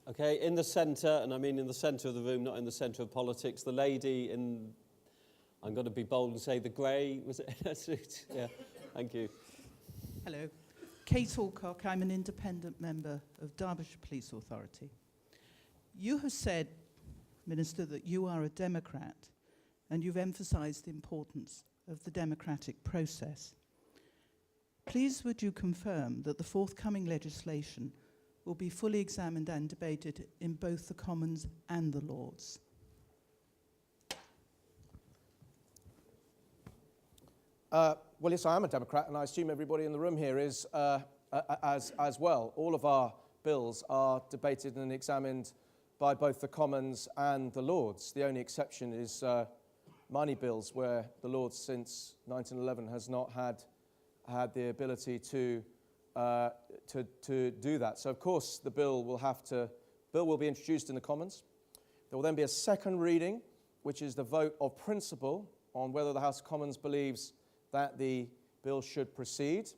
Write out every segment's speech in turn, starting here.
Okay, in the centre, and I mean in the centre of the room, not in the centre of politics, the lady in, I'm going to be bold and say the grey, was it suit? Yeah, thank you. Hello. Kate Alcock, I'm an independent member of Derbyshire Police Authority. You have said, Minister, that you are a Democrat, and you've emphasised the importance of the democratic process. Please would you confirm that the forthcoming legislation will be fully examined and debated in both the Commons and the Lords? Well, yes, I am a Democrat, and I assume everybody in the room here is as well. All of our bills are debated and examined by both the Commons and the Lords. The only exception is money bills, where the Lords since 1911 has not had the ability to do that. So, of course, the bill will be introduced in the Commons. There will then be a second reading, which is the vote of principle on whether the House of Commons believes that the bill should proceed.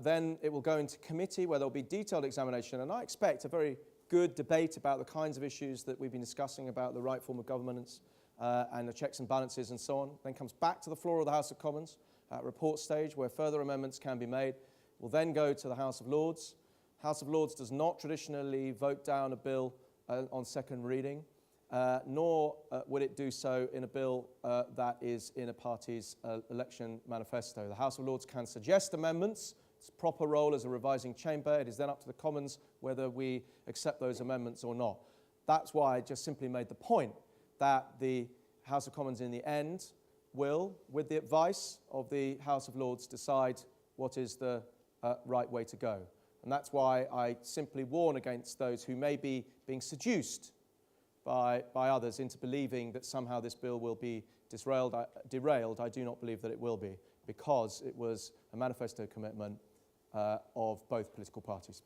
Then it will go into committee, where there will be detailed examination, and I expect a very good debate about the kinds of issues that we've been discussing about the right form of governance and the checks and balances and so on. Then comes back to the floor of the House of Commons at report stage, where further amendments can be made. Will then go to the House of Lords. House of Lords does not traditionally vote down a bill on second reading, nor would it do so in a bill that is in a party's election manifesto. The House of Lords can suggest amendments. Its proper role as a revising chamber. It is then up to the Commons whether we accept those amendments or not. That's why I just simply made the point that the House of Commons in the end will, with the advice of the House of Lords, decide what is the right way to go. And that's why I simply warn against those who may be being seduced by others into believing that somehow this bill will be derailed. I do not believe that it will be, because it was a manifesto commitment of both political parties.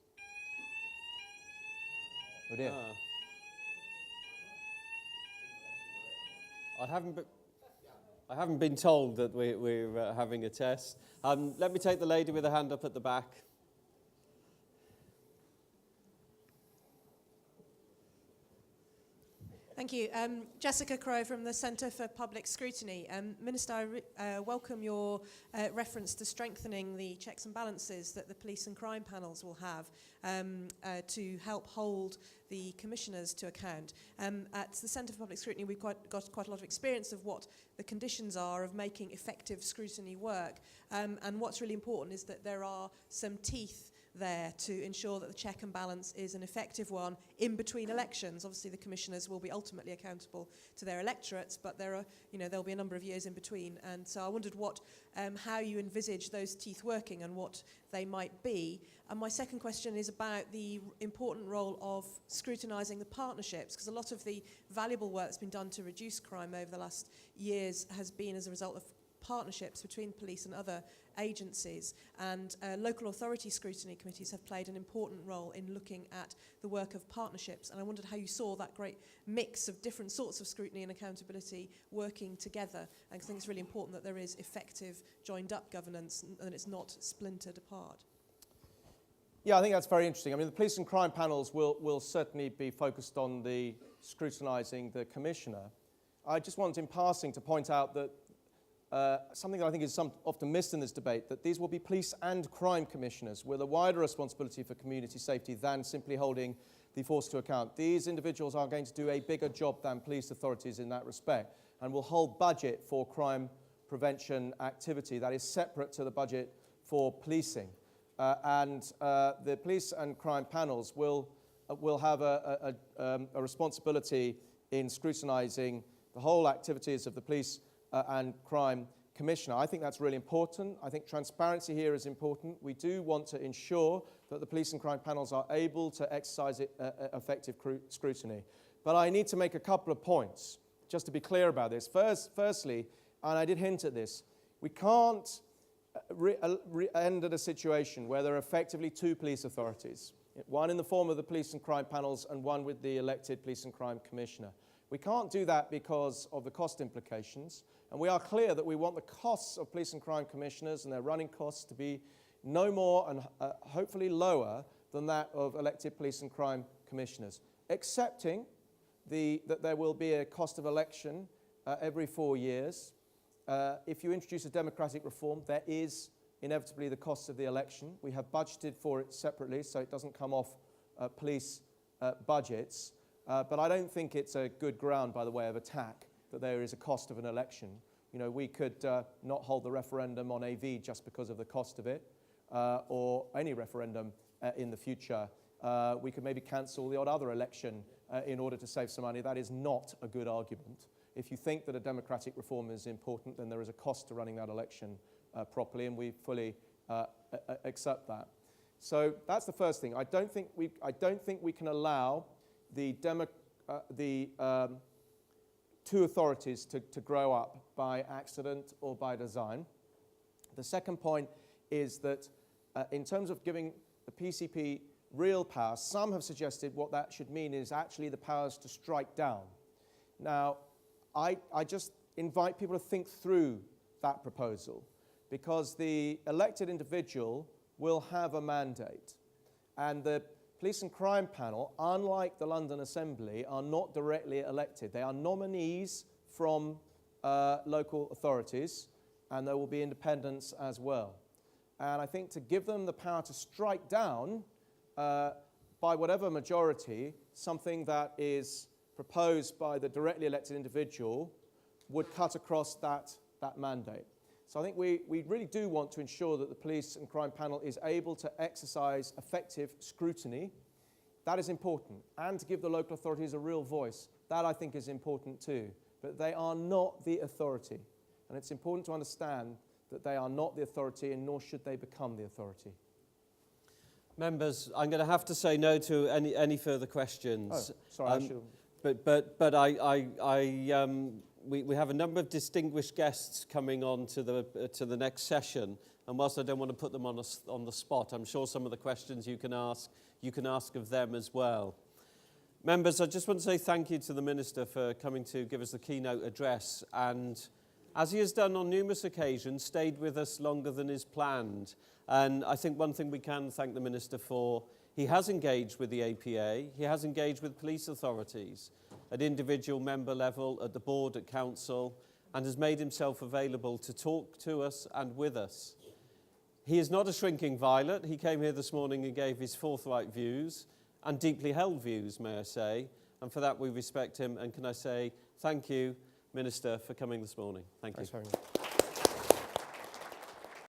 Oh dear. I haven't been told that we're having a test. Let me take the lady with a hand up at the back. Thank you. Jessica Crowe from the Centre for Public Scrutiny. Minister, I welcome your reference to strengthening the checks and balances that the police and crime panels will have to help hold the commissioners to account. At the Centre for Public Scrutiny, we've got quite a lot of experience of what the conditions are of making effective scrutiny work. And what's really important is that there are some teeth there to ensure that the check and balance is an effective one in between elections. Obviously, the commissioners will be ultimately accountable to their electorates, but there'll be a number of years in between. And so I wondered how you envisage those teeth working and what they might be. And my second question is about the important role of scrutinising the partnerships, because a lot of the valuable work that's been done to reduce crime over the last years has been as a result of partnerships between police and other agencies, and local authority scrutiny committees have played an important role in looking at the work of partnerships, and I wondered how you saw that great mix of different sorts of scrutiny and accountability working together. And I think it's really important that there is effective joined up governance and it's not splintered apart. Yeah, I think that's very interesting. I mean, the police and crime panels will certainly be focused on the scrutinising the commissioner. I just want in passing to point out that something that I think is often missed in this debate, that these will be police and crime commissioners with a wider responsibility for community safety than simply holding the force to account. These individuals are going to do a bigger job than police authorities in that respect, and will hold budget for crime prevention activity that is separate to the budget for policing. The police and crime panels will have a responsibility in scrutinising the whole activities of the police and crime commissioner. I think that's really important. I think transparency here is important. We do want to ensure that the police and crime panels are able to exercise effective scrutiny. But I need to make a couple of points, just to be clear about this. Firstly, and I did hint at this, we can't end at a situation where there are effectively two police authorities, one in the form of the police and crime panels and one with the elected police and crime commissioner. We can't do that because of the cost implications, and we are clear that we want the costs of police and crime commissioners and their running costs to be no more and hopefully lower than that of elected police and crime commissioners, accepting that there will be a cost of election every 4 years. If you introduce a democratic reform, there is inevitably the cost of the election. We have budgeted for it separately, so it doesn't come off police budgets. But I don't think it's a good ground, by the way, of attack, that there is a cost of an election. You know, we could not hold the referendum on AV just because of the cost of it, or any referendum in the future. We could maybe cancel the odd other election in order to save some money. That is not a good argument. If you think that a democratic reform is important, then there is a cost to running that election properly, and we fully accept that. So that's the first thing. I don't think we can allow the two authorities to grow up by accident or by design. The second point is that in terms of giving the PCP real power, some have suggested what that should mean is actually the powers to strike down. Now, I just invite people to think through that proposal, because the elected individual will have a mandate. And the Police and Crime Panel, unlike the London Assembly, are not directly elected. They are nominees from local authorities, and there will be independents as well. And I think to give them the power to strike down, by whatever majority, something that is proposed by the directly elected individual would cut across that mandate. So I think we really do want to ensure that the Police and Crime Panel is able to exercise effective scrutiny. That is important. And to give the local authorities a real voice. That, I think, is important too. But they are not the authority. And it's important to understand that they are not the authority, and nor should they become the authority. Members, I'm going to have to say no to any further questions. Oh, sorry, I should have... But we have a number of distinguished guests coming on to the next session, and whilst I don't want to put them on the spot, I'm sure some of the questions you can ask of them as well. Members, I just want to say thank you to the Minister for coming to give us the keynote address, and as he has done on numerous occasions, stayed with us longer than is planned. And I think one thing we can thank the Minister for, he has engaged with the APA, he has engaged with police authorities at individual member level, at the board, at council, and has made himself available to talk to us and with us. He is not a shrinking violet. He came here this morning and gave his forthright views, and deeply held views, may I say, and for that we respect him. And can I say thank you, Minister, for coming this morning. Thank you. Thanks very much.